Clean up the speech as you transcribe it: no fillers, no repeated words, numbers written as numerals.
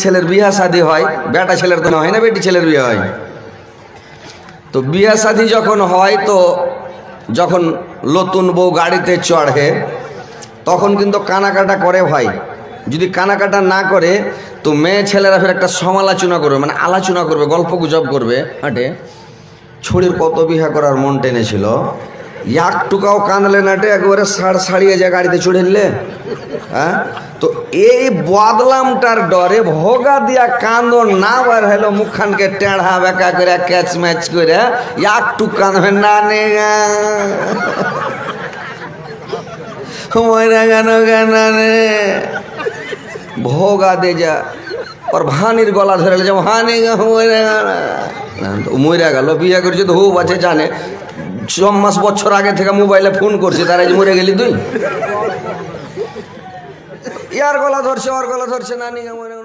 ছেলের বিয়া শাদী হয়, বেটা ছেলের তো হয় না, বেটি ছেলের বিয়ে হয়। তো বিয়া শাদী যখন হয়, তো যখন নতুন বউ গাড়িতে চড়ে তখন কিন্তু কানাকাটা করে ভাই। যদি কানাকাটা না করে তো মেয়ে ছেলেরা ফের একটা সমালোচনা করবে, মানে আলোচনা করবে, গল্প গুজব করবে। হাঁটে ছড়ির কত বিহা করার মন টেনেছিল, এক টুকাও কাঁদলে নাটে একবারে ছাড়িয়ে যায় গাড়িতে চড়েলে। হ্যাঁ, তো এই বদলামটার ডরে ভোগা দিয়া কান্দন না বার হলো, মুখখানকে টেढ़া বেকা করে ক্যাচ ম্যাচ করে একটু কাঁদবে না নে ভোগা দে যা और ভানির গলা ধরে যে হানি মরে গেল। বিয়ে করছে তো হুব আছে, জানে 6 মাস বছর আগে থেকে মোবাইলে ফোন করছে, তারা যে মরে গেলি তুই। ইয়ার গলা ধরছে, ওর গলা ধরছে, নানি মরে